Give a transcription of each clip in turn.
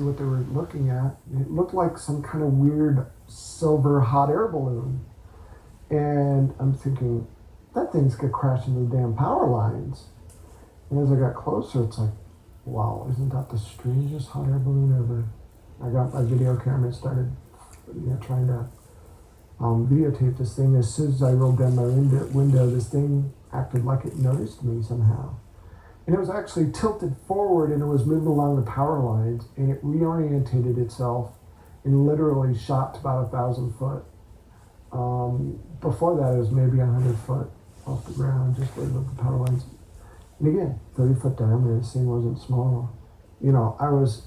what they were looking at. It looked like some kind of weird silver hot air balloon. And I'm thinking, that thing's gonna crash into the damn power lines. And as I got closer, it's like, wow, isn't that the strangest hot air balloon ever? I got my video camera and started trying to videotape this thing. As soon as I rolled down my window, this thing acted like it noticed me somehow. And it was actually tilted forward and it was moving along the power lines, and it reorientated itself and literally shot to about 1,000 foot. Before that, it was maybe 100 foot off the ground, just right above the power lines. And again, 30-foot diameter, this thing wasn't small. I was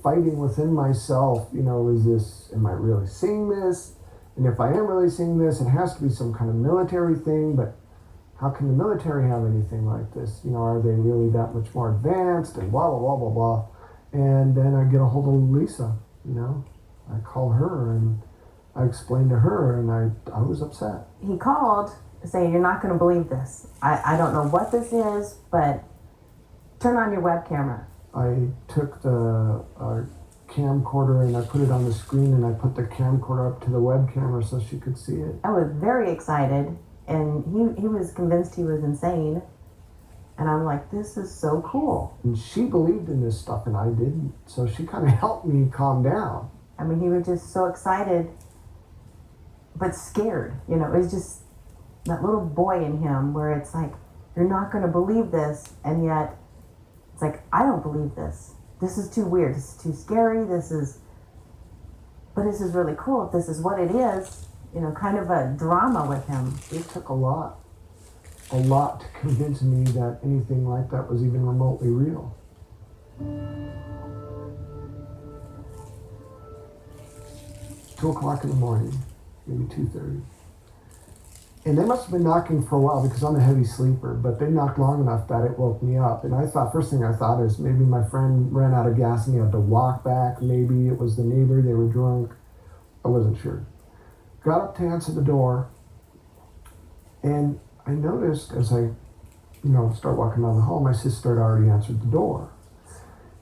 fighting within myself, am I really seeing this? And if I am really seeing this, it has to be some kind of military thing, but how can the military have anything like this? Are they really that much more advanced and blah, blah, blah, blah, blah. And then I get a hold of Lisa, I call her and I explained to her, and I was upset. He called saying, "You're not going to believe this. I don't know what this is, but turn on your web camera." I took the camcorder and I put it on the screen, and I put the camcorder up to the web camera so she could see it. I was very excited, and he was convinced he was insane. And I'm like, this is so cool. And she believed in this stuff and I didn't. So she kind of helped me calm down. I mean, he was just so excited, but scared. It was just that little boy in him where it's like, you're not going to believe this. And yet it's like, I don't believe this. This is too weird. This is too scary. But this is really cool. If this is what it is, kind of a drama with him. It took a lot to convince me that anything like that was even remotely real. 2:00 in the morning, maybe 2:30. And they must have been knocking for a while because I'm a heavy sleeper, but they knocked long enough that it woke me up. And first thing I thought is maybe my friend ran out of gas and he had to walk back. Maybe it was the neighbor, they were drunk. I wasn't sure. Got up to answer the door, and I noticed as I, start walking down the hall, my sister had already answered the door.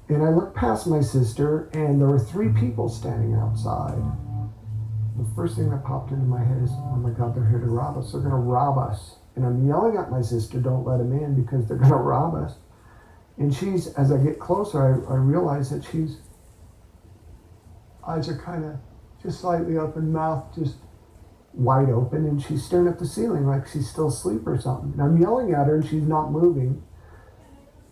And I looked past my sister, and there were 3 people standing outside. The first thing that popped into my head is, oh my God, they're here to rob us. They're going to rob us. And I'm yelling at my sister, don't let them in because they're going to rob us. And as I get closer, I realize that eyes are kind of just slightly open, mouth just wide open, and she's staring at the ceiling like she's still asleep or something. And I'm yelling at her and she's not moving.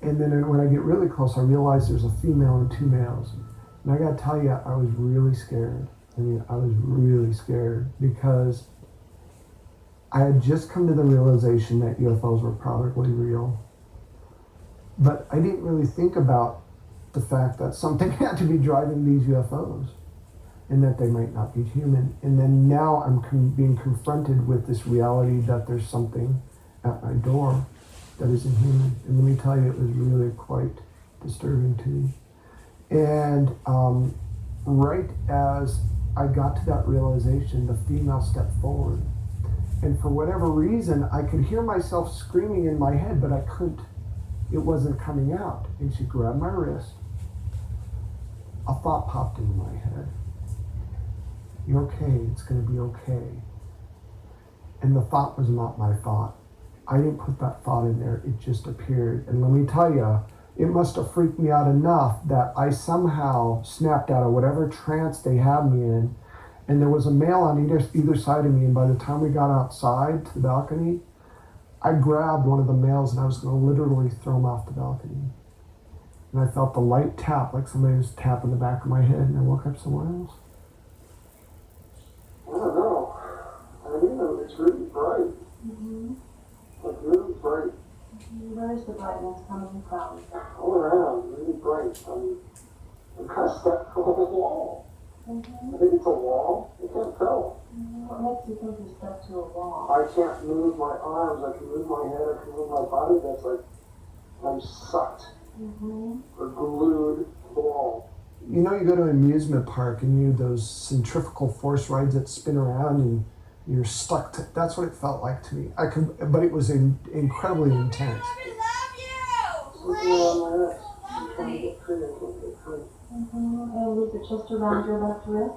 And then when I get really close, I realize there's a female and 2 males. And I gotta tell you, I was really scared. I was really scared because I had just come to the realization that UFOs were probably real. But I didn't really think about the fact that something had to be driving these UFOs and that they might not be human. And then now I'm being confronted with this reality that there's something at my door that isn't human. And let me tell you, it was really quite disturbing to me. And right as I got to that realization, the female stepped forward. And for whatever reason, I could hear myself screaming in my head, but I couldn't. It wasn't coming out. And she grabbed my wrist. A thought popped into my head. You're okay, it's gonna be okay. And the thought was not my thought. I didn't put that thought in there, it just appeared. And let me tell you, it must have freaked me out enough that I somehow snapped out of whatever trance they had me in. And there was a male on either side of me, and by the time we got outside to the balcony, I grabbed one of the males and I was gonna literally throw him off the balcony. And I felt the light tap, like somebody was tapping the back of my head, and I woke up somewhere else. I don't know. It's really bright. Mm-hmm. Like really bright. Where is the brightness coming from? All around, really bright. I'm kind of stuck to the wall. Mm-hmm. I think it's a wall. I can't tell. What makes you think you're stuck to a wall? I can't move my arms. I can move my head. I can move my body. That's like I'm sucked or glued to the wall. You go to an amusement park and you those centrifugal force rides that spin around and you're stuck to, that's what it felt like to me. But it was incredibly intense. And Is it just around your left wrist?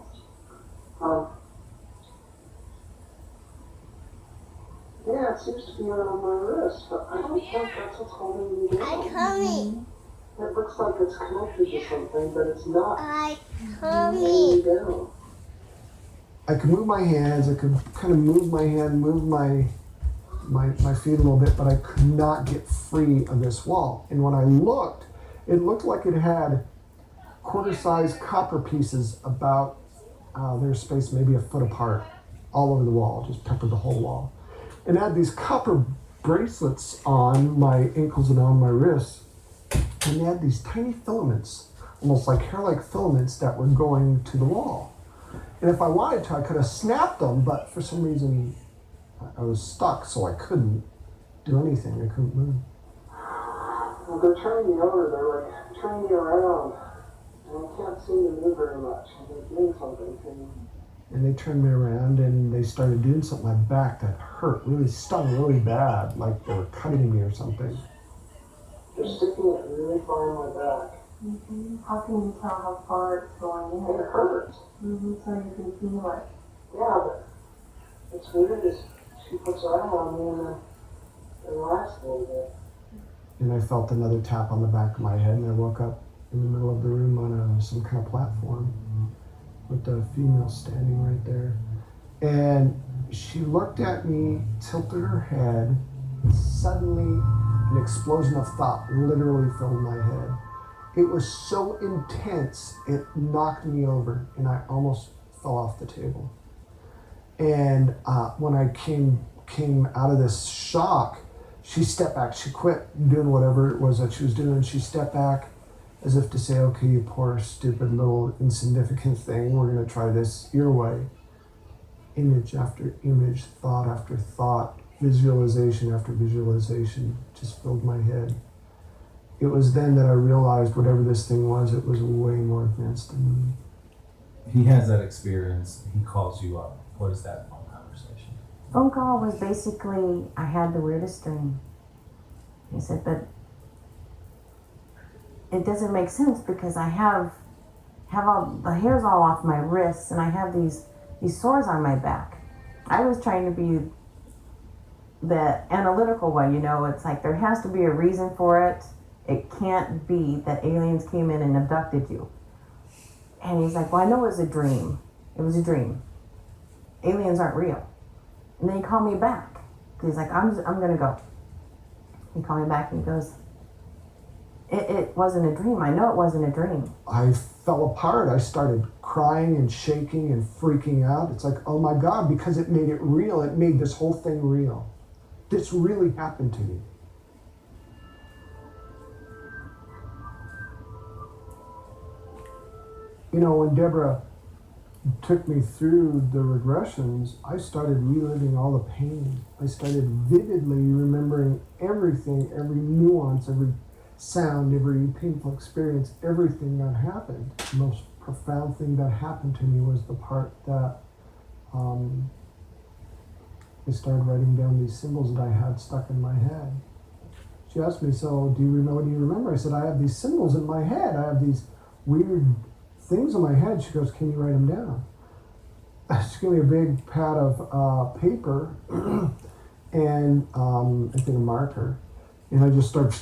Yeah, it seems to be around my wrist, but I don't think that's what's holding me down. Coming. It looks like it's connected to something, but it's not Coming. holding me down. I could move my hands, I could kind of move my hand, move my feet a little bit, but I could not get free of this wall. And when I looked, it looked like it had quarter-sized copper pieces about their space, maybe a foot apart, all over the wall, just peppered the whole wall. And I had these copper bracelets on my ankles and on my wrists, and they had these tiny filaments, almost like hair-like filaments that were going to the wall. And if I wanted to, I could have snapped them, but for some reason, I was stuck, so I couldn't do anything. I couldn't move. Well, they're turning me over. They're like turning me around, and I can't seem to move very much. They're doing something to me. And they turned me around, and they started doing something to my back that hurt, really stung really bad, like they were cutting me or something. They're sticking it really far in my back. Mm-hmm. How can you tell how far it's going in? It hurts. Mm-hmm. So you can feel it. Yeah, but it's weird as she puts her arm on me and then it relaxes a little bit. And I felt another tap on the back of my head, and I woke up in the middle of the room on some kind of platform with a female standing right there. And she looked at me, tilted her head, and suddenly an explosion of thought literally filled my head. It was so intense, it knocked me over, and I almost fell off the table. And when I came out of this shock, she stepped back. She quit doing whatever it was that she was doing. She stepped back as if to say, okay, you poor, stupid, little, insignificant thing, we're going to try this your way. Image after image, thought after thought, visualization after visualization just filled my head. It was then that I realized whatever this thing was, it was way more advanced than me. He has that experience. He calls you up. What is that phone conversation? Phone call was basically, I had the weirdest dream. He said, but it doesn't make sense because I have all the hairs all off my wrists and I have these sores on my back. I was trying to be the analytical one, it's like there has to be a reason for it. It can't be that aliens came in and abducted you. And he's like, well, I know it was a dream. It was a dream. Aliens aren't real. And then he called me back. He's like, I'm going to go. He called me back and he goes, it wasn't a dream. I know it wasn't a dream. I fell apart. I started crying and shaking and freaking out. It's like, oh my God, because it made it real. It made this whole thing real. This really happened to me. When Deborah took me through the regressions, I started reliving all the pain. I started vividly remembering everything, every nuance, every sound, every painful experience, everything that happened. The most profound thing that happened to me was the part that I started writing down these symbols that I had stuck in my head. She asked me, so what do you remember? I said, I have these symbols in my head. I have these weird things in my head. She goes, can you write them down? She gave me a big pad of paper and I think a marker. And I just started.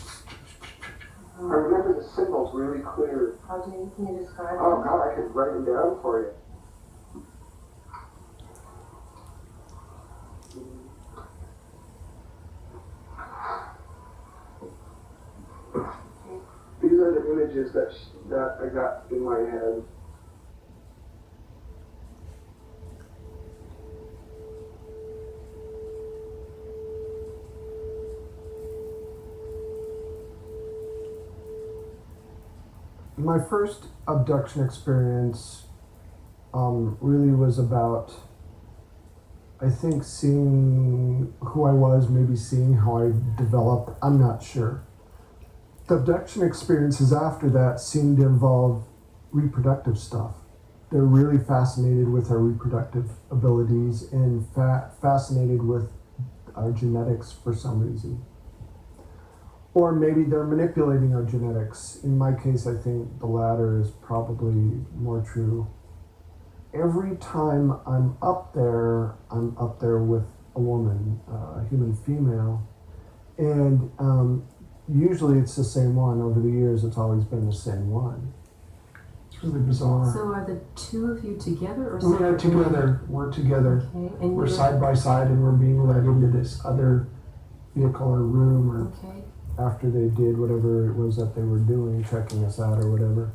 I remember the symbols really clear. Can you describe them? Oh God, I could write them down for you. These are the images that I got in my head. My first abduction experience really was about, I think, seeing who I was, maybe seeing how I developed. I'm not sure. The abduction experiences after that seemed to involve reproductive stuff. They're really fascinated with our reproductive abilities and fascinated with our genetics for some reason. or maybe they're manipulating our genetics. In my case, I think the latter is probably more true. Every time I'm up there with a woman, a human female, and usually it's the same one. Over the years, it's always been the same one. It's really bizarre. So are the two of you together or We are separate? together. We're together. Okay, and We're you're- side by side, and we're being led into this other vehicle or room, or Okay, after they did whatever it was that they were doing, checking us out or whatever.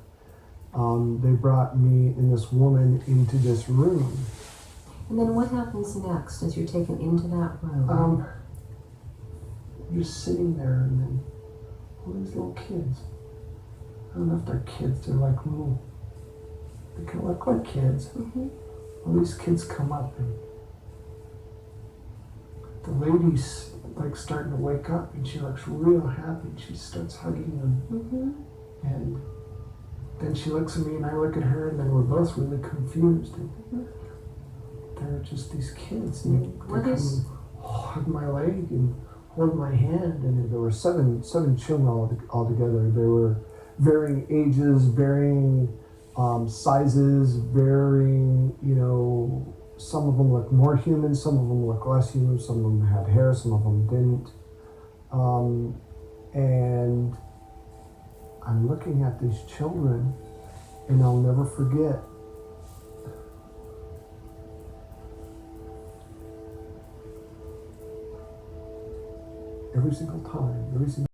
They brought me and this woman into this room. and then what happens next as you're taken into that room? You're sitting there, and then all these little kids. I don't know if they're kids. They're like little. They kind of look like kids. Mhm. All these kids come up, and the lady's like starting to wake up, and she looks real happy. And she starts hugging them, Mhm. and then she looks at me, and I look at her, and then we're both really confused. And they're just these kids, and they What come is- and hug my leg and hold my hand, and there were seven children all together. There were varying ages, varying sizes, varying, some of them looked more human, some of them looked less human, some of them had hair, some of them didn't. And I'm looking at these children, and I'll never forget. Every single time, every single